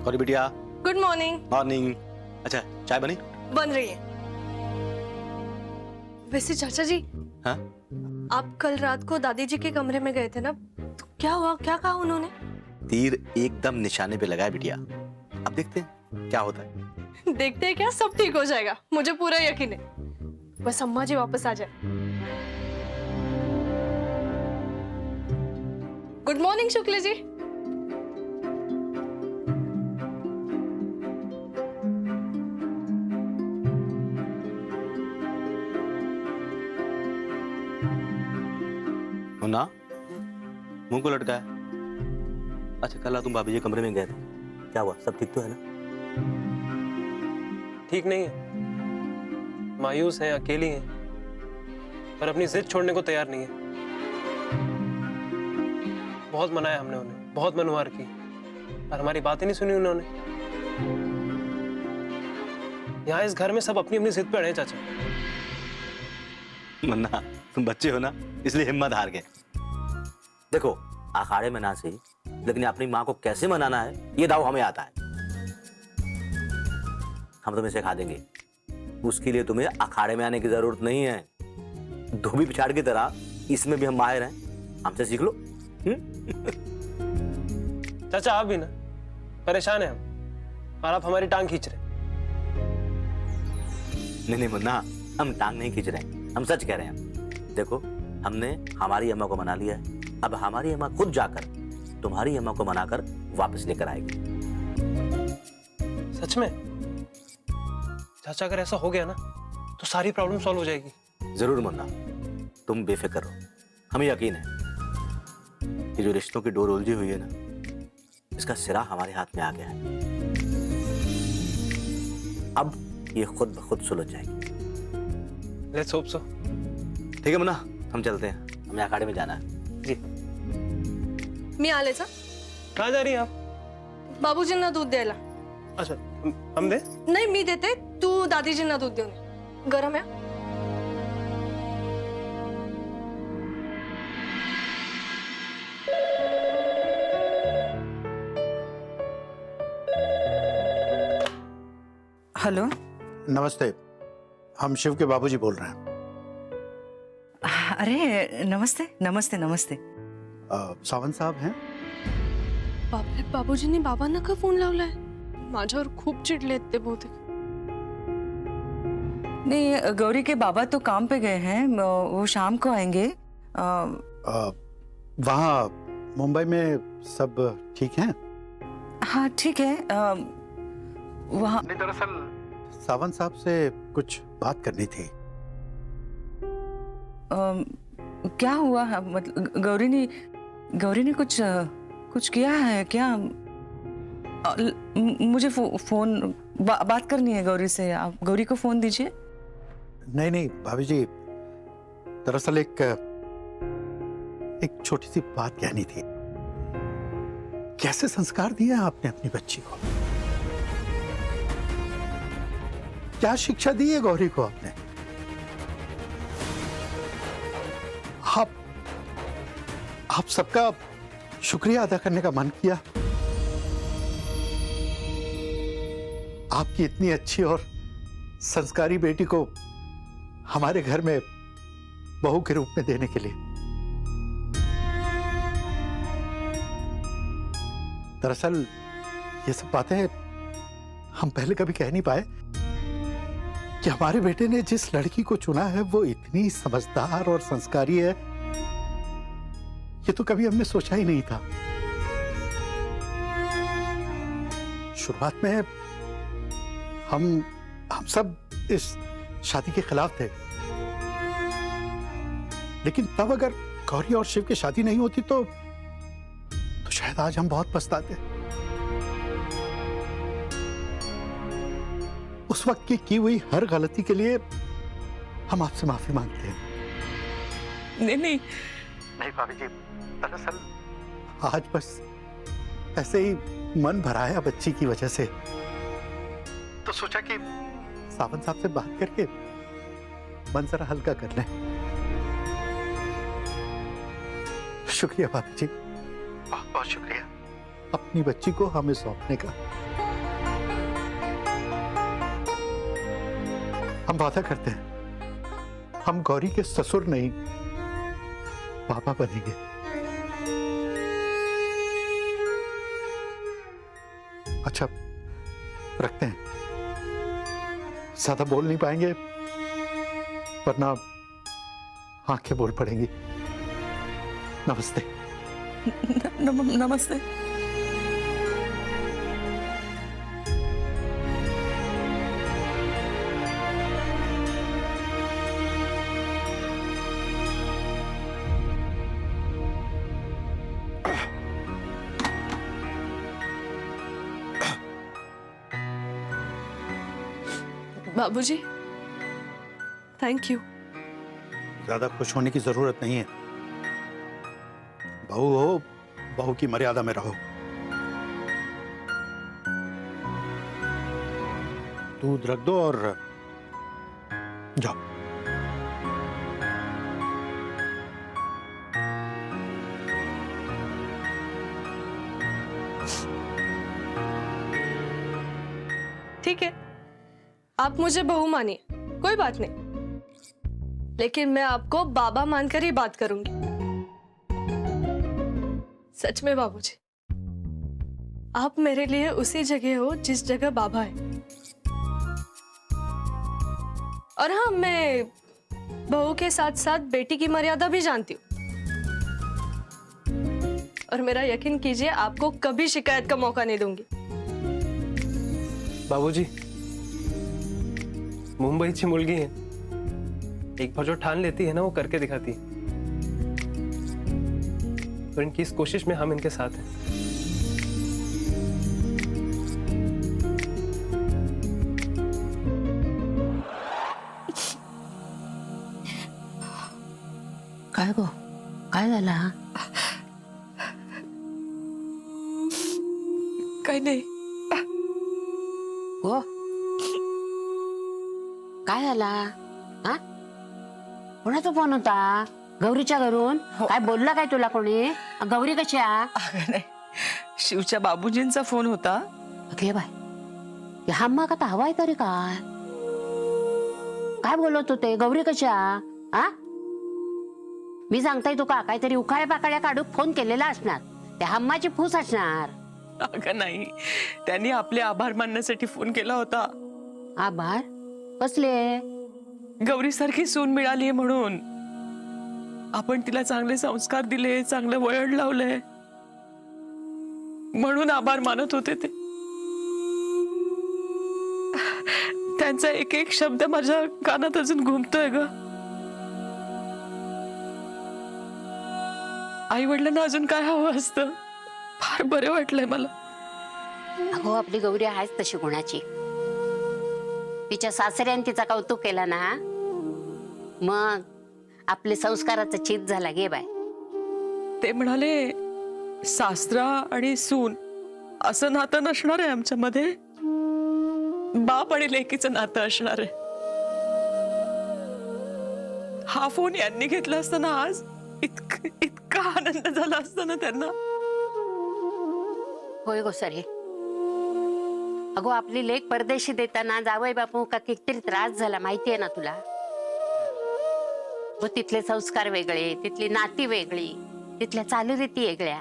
गौरी बिटिया। Good morning. Morning. अच्छा, चाय बनी? बन रही है। वैसे चाचा जी, हाँ? आप कल रात को दादी जी के कमरे में गए थे ना, तो क्या हुआ, क्या कहा उन्होंने? तीर एकदम निशाने पे लगा है बिटिया। अब देखते हैं क्या होता है। देखते हैं क्या, सब ठीक हो जाएगा, मुझे पूरा यकीन है। बस अम्मा जी वापस आ जाए। Good morning Shukla ji. मुन्ना, मुंह को लटका है। अच्छा, कल तुम भाभी जी कमरे में गए थे, क्या हुआ? सब ठीक तो है ना? ठीक नहीं है, मायूस हैं, अकेली हैं, पर अपनी जिद छोड़ने को तैयार नहीं है। बहुत मनाया हमने उन्हें, बहुत मनवार की, पर हमारी बात ही नहीं सुनी उन्होंने। यहाँ इस घर में सब अपनी अपनी जिद पे अड़े हैं चाचा। मुन्ना, तुम बच्चे हो ना, इसलिए हिम्मत हार गए। देखो, अखाड़े में ना सही, लेकिन अपनी माँ को कैसे मनाना है ये दाव हमें आता है। हम तुम्हें सिखा देंगे। उसके लिए तुम्हें अखाड़े में आने की जरूरत नहीं है। धोबी पिछाड़ की तरह इसमें भी हम माहिर हैं, हमसे सीख लो। चाचा आप भी ना परेशान हैं हम, और आप हमारी टांग खींच रहे। नहीं मुन्ना, हम टांग नहीं खींच रहे हैं, हम सच कह रहे हैं। देखो, हमने हमारी अम्मा को मना लिया है, अब हमारी अम्मा खुद जाकर तुम्हारी अम्मा को मनाकर वापस लेकर आएगी। सच में? चाचा अगर ऐसा हो गया ना तो सारी प्रॉब्लम सॉल्व हो जाएगी। जरूर मुन्ना, तुम बेफिक्र रहो, हमें यकीन है कि जो रिश्तों की डोर उलझी हुई है ना, इसका सिरा हमारे हाथ में आ गया है। अब ये खुद ब खुद सुलझ जाएगी। Let's hope so. ठीक है मुन्ना, हम चलते हैं, हमें अखाड़े में जाना है। जी। मी आलेचा? कहाँ जा रही हैं आप? बाबूजींना दूध द्यायला। अच्छा, हम दे? नहीं, मी देते, तू दादीजींना दूध देऊन ये. गरम आहे. हेलो, नमस्ते, हम शिव के बाबूजी बोल रहे हैं। अरे नमस्ते नमस्ते नमस्ते। सावंत साहब हैं? बापरे, बाबूजींनी बाबांना का फोन लावलाय? माझ्यावर खूप चिडलेत ते बहुतेक. नहीं, गौरी के बाबा तो काम पे गए हैं, वो शाम को आएंगे। वहाँ मुंबई में सब ठीक हैं? हाँ ठीक है। वहाँ नहीं, दरअसल सावंत साहब से कुछ बात करनी थी। क्या हुआ? मतलब गौरी ने कुछ किया है क्या? मुझे फोन बात करनी है गौरी से। आप गौरी को फोन दीजिए। नहीं भाभी जी, दरअसल एक छोटी सी बात कहनी थी। कैसे संस्कार दिए आपने अपनी बच्ची को? क्या शिक्षा दी है गौरी को आपने? आप सबका शुक्रिया अदा करने का मन किया। आपकी इतनी अच्छी और संस्कारी बेटी को हमारे घर में बहू के रूप में देने के लिए। दरअसल ये सब बातें हम पहले कभी कह नहीं पाए कि हमारे बेटे ने जिस लड़की को चुना है वो इतनी समझदार और संस्कारी है, ये तो कभी हमने सोचा ही नहीं था। शुरुआत में हम सब इस शादी के खिलाफ थे, लेकिन तब अगर गौरी और शिव की शादी नहीं होती तो शायद आज हम बहुत पछताते। उस वक्त की हुई हर गलती के लिए हम आपसे माफी मांगते हैं। नहीं भाभी जी, दरअसल आज बस ऐसे ही मन भराया बच्ची की वजह से, तो सोचा कि सावंत साहब से बात करके मन जरा हल्का कर लें। शुक्रिया भाभी जी, बहुत बहुत शुक्रिया। अपनी बच्ची को हमें सौंपने का। हम वादा करते हैं हम गौरी के ससुर नहीं पापा बनेंगे। अच्छा रखते हैं, ज्यादा बोल नहीं पाएंगे वरना आंखें बोल पड़ेंगी। नमस्ते। नमस्ते। बाबूजी, थैंक यू। ज्यादा खुश होने की जरूरत नहीं है। बहू हो, बहू की मर्यादा में रहो। दूध रख दो और जाओ। ठीक है, आप मुझे बहू मानिए, कोई बात नहीं, लेकिन मैं आपको बाबा मानकर ही बात करूंगी। सच में बाबूजी, आप मेरे लिए उसी जगह हो जिस जगह बाबा है। और हाँ, मैं बहू के साथ साथ बेटी की मर्यादा भी जानती हूँ। और मेरा यकीन कीजिए, आपको कभी शिकायत का मौका नहीं दूंगी। बाबूजी, मुंबईची मुलगी है, एक बार जो ठान लेती है ना वो करके दिखाती है। तो इनकी इस कोशिश में हम इनके साथ हैं। काय गो, काय झाला? काही नाही। गो, काय झाला? हा? कोणाचा फोन होता? गौरीच्या घरून? काय बोलला काय तुला कोणी? गौरी कशी आहे? अगं नाही, शिवच्या बाबूजींचा फोन होता. घे बाय, हा मग आता हवाय तरी काय? काय बोलत होते? गौरी कशी आहे? हा? मी सांगताय तू का काहीतरी उखाळ्या पाकाळ्या काढून फोन केलेला असणार. त्या हम्माची फूस असणार. अगं नाही, त्यांनी आपले आभार मानण्यासाठी फोन केला होता. आभार कसले? गौरी सारखी सून मिळाली म्हणून. आपण तिला चांगले संस्कार दिले, चांगलं वळण लावलंय म्हणून आभार मानत होते ते. त्यांचा एक एक शब्द माझ्या कानात अजून घुमतोय ग. आई वडिलांना अजून काय हवं असतं. फार बरं वाटलंय मला. अगो, आपली गौरी आहेच तशी गुणाची. तिच्या सासऱ्याने तिचा कौतुक केला ना, मग आपले संस्काराचा चीज झाला. घे बाय. ते म्हणाले सासरा आणि सून असं नातं नसणार आहे आमच्यामध्ये, बाप आणि लेकीचं नातं असणार आहे. हा फोन यांनी घेतला असताना आज इतका आनंद झाला असता ना त्यांना. होय गो सरे. अगो, आपली लेक परदेशी देताना जावई बापू का कितीतरी त्रास झाला माहितीये ना तुला. व तिथले संस्कार वेगळे, तिथली नाती वेगळी, तिथल्या चालीरीती वेगळ्या.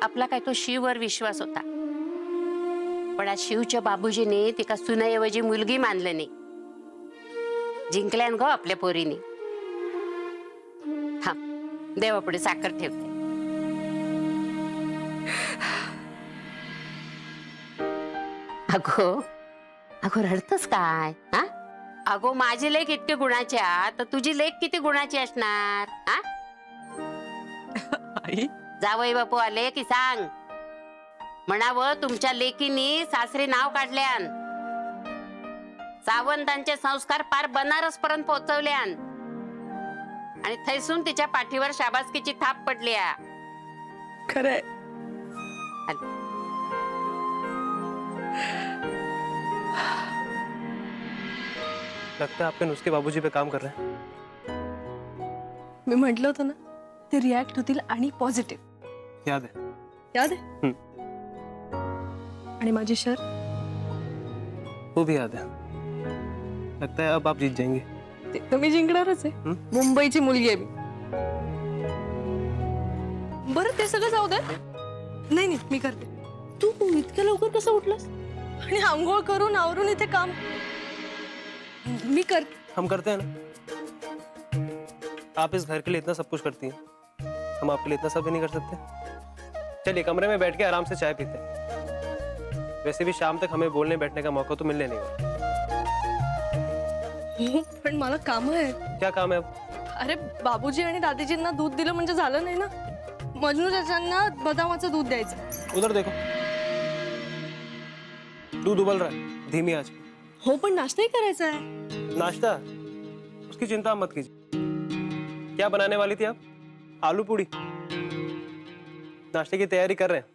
आपला काय तो शिववर विश्वास होता, पण आज शिवच्या बाबूजीने तिका सुनेऐवजी मुलगी मानले नाही. जिंकल्यान गो आपल्या पोरीने. हा, देवापुढे साखर ठेवते. अगो, अगो रडतस काय? हा? अगो, माझी लेक इतकी गुणाची आहे, तर तुझी लेक किती गुणाची असणार? हा? आई, जावई बापू आले की सांग, म्हणावं तुमच्या लेकीनी सासरी नाव काढल्यान, सावंतांचे संस्कार पार बनारस पर्यंत पोहोचवल्यान, आणि थैसून तिच्या पाठीवर शाबासकीची थाप पडली. खरंय. लगता है आपके नुस्खे बाबूजी पे काम कर रहे हैं. मी म्हटलं होतं ना, ते रिॲक्ट होतील आणि पॉझिटिव्ह. याद है, याद है? आणि माझी शर्ट? वो भी याद है। लगता है अब आप जीत जाएंगे। ते तर मी जिंकणारच आहे। मुंबईची मुलगी आहे मी। बरं ते सगळं जाऊ दे। नाही नाही मी करते। तू इतक्या लवकर कसं उठलास? आणि आंघोळ करून आवरून इथे काम मी करते। हम करते हैं ना। आप इस घर के लिए इतना सब कुछ करती हैं, हम आपके लिए इतना सब भी नहीं कर सकते? चलिए कमरे में बैठ के आराम से चाय पीते हैं। वैसे भी शाम तक हमें बोलने बैठने का मौका तो मिलने नहीं वाला। पण मला काम आहे। क्या काम है अब? अरे बाबूजी आणि दादीजींना दूध दिलं म्हणजे झालं नाही ना। मजनू चाचांना बदामाचं दूध द्यायचं। उधर देखो, दूध उबल रहा है धीमी आंच पे। हो पण नाश्ताही करायचा आहे। नाश्ता, उसकी चिंता मत कीजिए। क्या बनाने वाली थी आप? आलू पूड़ी। नाश्ते की तैयारी कर रहे हैं।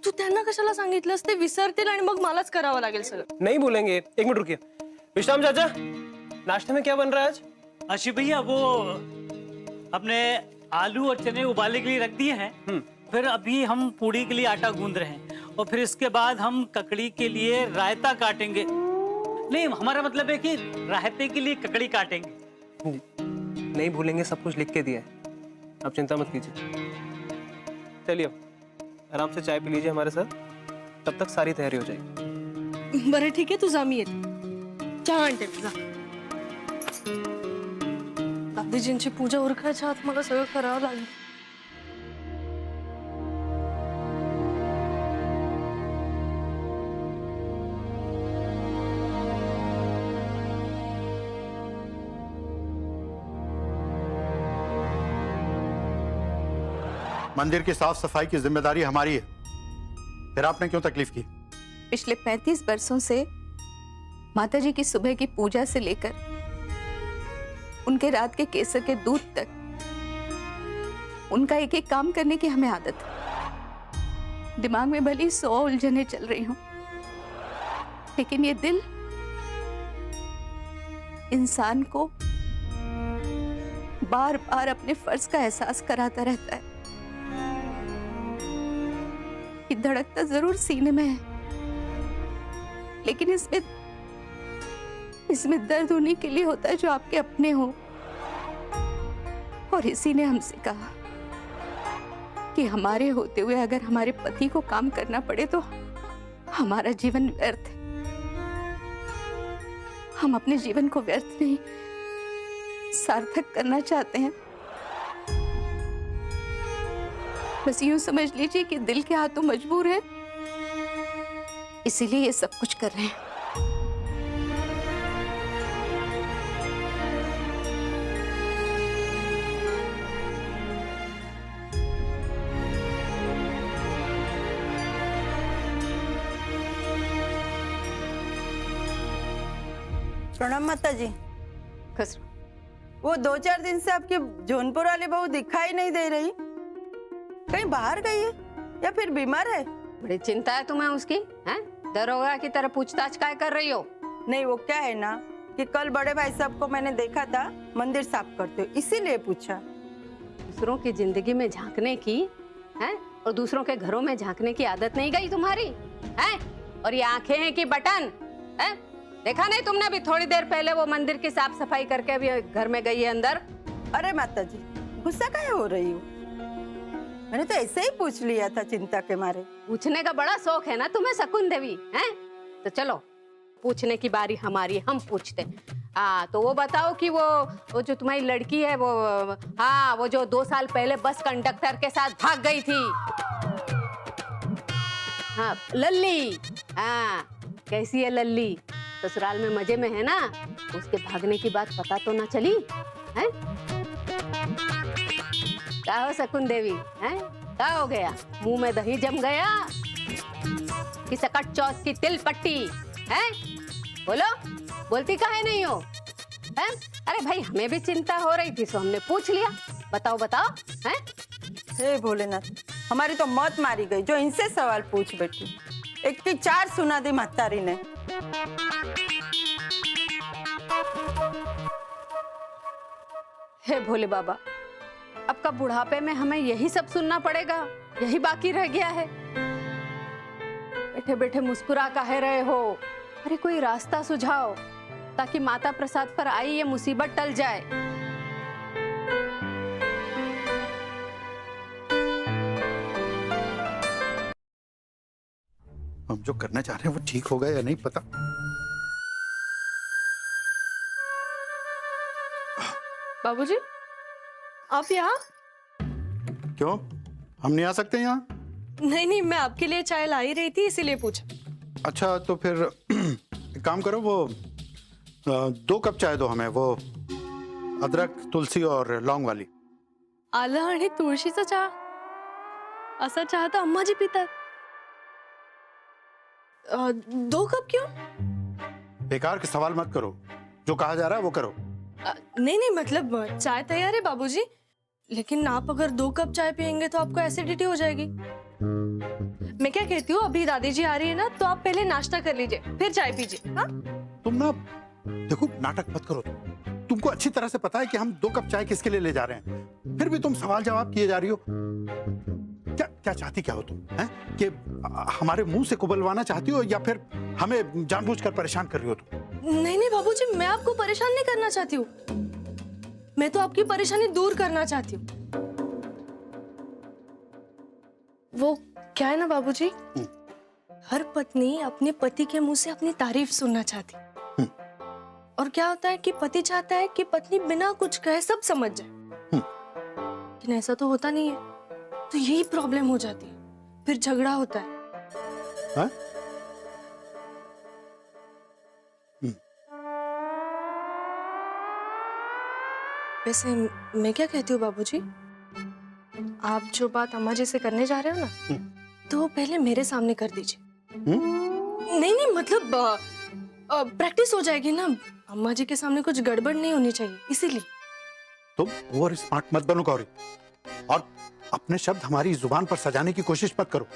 तू त्यांना कशाला सांगितलंस? ते विसरतील आणि मग मलाच करावं लागेल सगळं। नहीं भूलेंगे। एक मिनट रुकिए। विश्राम चाचा, नाश्ते में क्या बन रहा है आज? आशिफ भैया वो अपने आलू और चने उबालने के लिए रख दिए हैं। फिर अभी हम पूड़ी के लिए आटा गूंद रहे हैं और फिर इसके बाद हम ककड़ी के लिए रायता काटेंगे। नहीं, हमारा मतलब है कि रायते के लिए ककड़ी काटेंगे। नहीं भूलेंगे, सब कुछ लिख के दिया है, आप चिंता मत कीजिए। चलिए अब आराम से चाय पी लीजिए हमारे साथ, तब तक सारी तैयारी हो जाएगी। बरं ठीक आहे, तुझा मी येते। चहा आणते तुझा। दादीजींची पूजा उरकायच्या आत मला सगळं करावं लागेल। मंदिर की साफ सफाई की जिम्मेदारी हमारी है, फिर आपने क्यों तकलीफ की? पिछले 35 वर्षों से माताजी की सुबह की पूजा से लेकर उनके रात के केसर के दूध तक उनका एक एक काम करने की हमें आदत है। दिमाग में भली 100 उलझनें चल रही हों, लेकिन ये दिल इंसान को बार बार अपने फर्ज का एहसास कराता रहता है। ये धड़कता जरूर सीने में है, लेकिन इसमें दर्द उन्हीं के लिए होता है जो आपके अपने हो। और इसी ने हमसे कहा कि हमारे होते हुए अगर हमारे पति को काम करना पड़े तो हमारा जीवन व्यर्थ है। हम अपने जीवन को व्यर्थ नहीं, सार्थक करना चाहते हैं। बस यूं समझ लीजिए कि दिल के हाथों मजबूर है, इसीलिए ये सब कुछ कर रहे हैं। प्रणाम माता जी। खुश वो 2-4 दिन से आपकी जौनपुर वाली बहू दिखाई नहीं दे रही, कहीं बाहर गई है या फिर बीमार है? बड़ी चिंता है तुम्हें उसकी, हैं? दरोगा की तरह पूछताछ काय कर रही हो? नहीं, वो क्या है ना कि कल बड़े भाई साहब को मैंने देखा था मंदिर साफ करते हुए, इसीलिए पूछा। दूसरों की जिंदगी में झांकने की, हैं? और दूसरों के घरों में झांकने की आदत नहीं गई तुम्हारी, हैं? और ये आंखें हैं कि बटन, हैं? देखा नहीं तुमने? अभी थोड़ी देर पहले वो मंदिर की साफ सफाई करके अभी घर में गई है अंदर। अरे माता जी, गुस्सा काहे हो रही हो? मैंने तो ऐसे ही पूछ लिया था चिंता के मारे। पूछने का बड़ा शौक है ना तुम्हें शकुन देवी, हैं? तो चलो पूछने की बारी हमारी, हम पूछते। तो वो बताओ कि वो जो तुम्हारी लड़की है वो, हाँ, वो जो 2 साल पहले बस कंडक्टर के साथ भाग गई थी, हाँ, लल्ली, हाँ, कैसी है लल्ली? ससुराल में मजे में है ना? उसके भागने की बात पता तो ना चली, हैं? क्या हो शकुन देवी, हैं? क्या हो गया? मुंह में दही जम गया कि सकट चौथ की तिल पट्टी, हैं? बोलो, बोलती काहे नहीं हो, हैं? अरे भाई, हमें भी चिंता हो रही थी, सो हमने पूछ लिया। बताओ बताओ, हैं? हे भोलेनाथ, हमारी तो मौत मारी गई जो इनसे सवाल पूछ बैठी। एक की 4 सुना दी महतारी ने। हे भोले बाबा, अब का बुढ़ापे में हमें यही सब सुनना पड़ेगा, यही बाकी रह गया है। बैठे बैठे मुस्कुरा काहे रहे हो? अरे कोई रास्ता सुझाओ ताकि माता प्रसाद पर आई ये मुसीबत टल जाए। हम जो करना चाह रहे हैं वो ठीक होगा या नहीं पता। बाबूजी, आप यहाँ? क्यों, हम नहीं आ सकते यहाँ? नहीं नहीं, मैं आपके लिए चाय ला ही रही थी, इसीलिए पूछा। अच्छा तो फिर एक काम करो, वो 2 कप चाय दो हमें, वो अदरक, तुलसी और लौंग वाली। आलं आणि तुळशीचा चहा? असा चहा तर अम्माजी पितात। 2 कप क्यों? बेकार के सवाल मत करो, जो कहा जा रहा है वो करो। नहीं नहीं, मतलब चाय तैयार है बाबूजी, लेकिन आप अगर 2 कप चाय पियेंगे तो आपको एसिडिटी हो जाएगी। मैं क्या कहती हूँ, अभी दादी जी आ रही है ना, तो आप पहले नाश्ता कर लीजिए फिर चाय पीजिए। हाँ? तुम ना देखो, नाटक मत करो। तुमको अच्छी तरह से पता है कि हम 2 कप चाय किसके लिए ले जा रहे हैं, फिर भी तुम सवाल जवाब किए जा रही हो। क्या क्या चाहती क्या हो तुम, हैं? कि हमारे मुंह से कुबलवाना चाहती हो या फिर हमें जानबूझकर परेशान कर रही हो तुम? नहीं नहीं बाबूजी, मैं आपको परेशान नहीं करना चाहती हूँ, मैं तो आपकी परेशानी दूर करना चाहती हूँ। वो क्या है ना बाबूजी, हर पत्नी अपने पति के मुंह से अपनी तारीफ सुनना चाहती है, और क्या होता है कि पति चाहता है कि पत्नी बिना कुछ कहे सब समझ जाए, लेकिन ऐसा तो होता नहीं है, तो यही प्रॉब्लम हो जाती है, फिर झगड़ा होता है। हाँ? वैसे मैं क्या कहती हूँ बाबूजी, आप जो बात अम्मा जी से करने जा रहे हो ना, तो वो पहले मेरे सामने कर दीजिए। नहीं नहीं, मतलब प्रैक्टिस हो जाएगी ना, अम्मा जी के सामने कुछ गड़बड़ नहीं होनी चाहिए, इसीलिए। तुम ओवर स्मार्ट मत बनो गौरी, और अपने शब्द हमारी जुबान पर सजाने की कोशिश मत करो।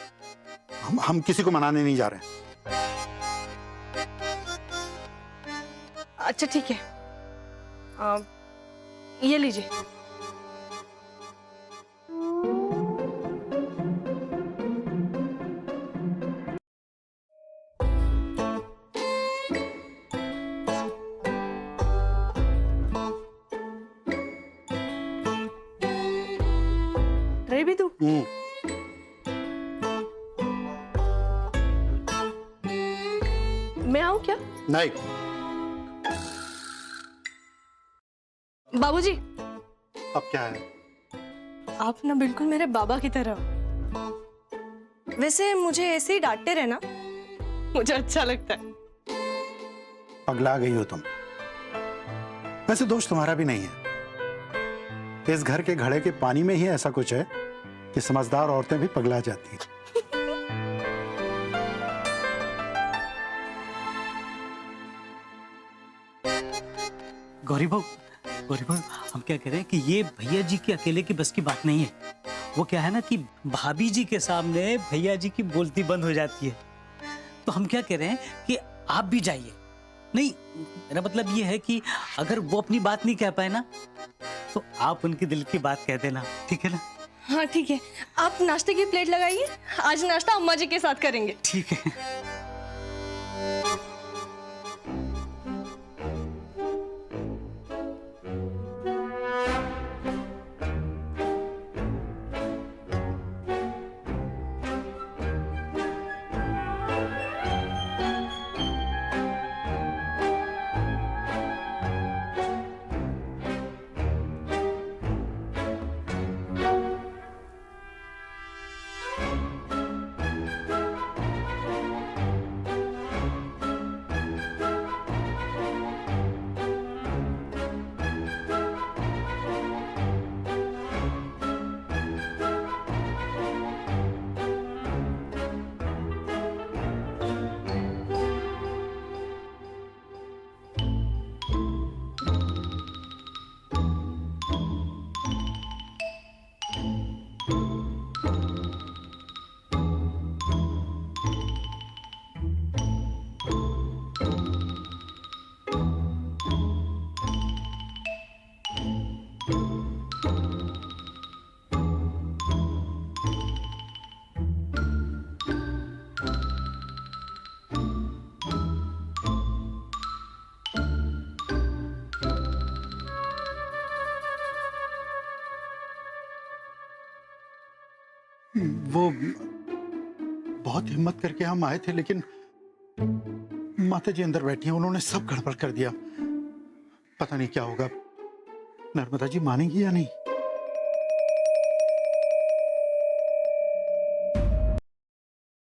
हम किसी को मनाने नहीं जा रहे हैं। अच्छा ठीक है, ये लीजिए। ट्रे भी दूं? मैं आऊं क्या? नहीं। बाबूजी, अब क्या है? आप ना बिल्कुल मेरे बाबा की तरह हो। वैसे मुझे ऐसे ही डांटते रहना मुझे अच्छा लगता है। पगला गई हो तुम। वैसे दोष तुम्हारा भी नहीं है, इस घर के घड़े के पानी में ही ऐसा कुछ है कि समझदार औरतें भी पगला जाती हैं। गौरी बहू, हम क्या कह रहे हैं कि ये भैया जी के अकेले की बस की बात नहीं है। वो क्या है ना कि भाभी जी के सामने भैया जी की बोलती बंद हो जाती है, तो हम क्या कह रहे हैं कि आप भी जाइए। नहीं, मेरा मतलब ये है कि अगर वो अपनी बात नहीं कह पाए ना, तो आप उनके दिल की बात कह देना, ठीक है ना? हाँ ठीक है, आप नाश्ते की प्लेट लगाइए, आज नाश्ता अम्मा जी के साथ करेंगे। ठीक है। वो बहुत हिम्मत करके हम आए थे, लेकिन माता जी अंदर बैठी हैं, उन्होंने सब गड़बड़ कर दिया। पता नहीं क्या होगा। नर्मदा जी मानेगी या नहीं?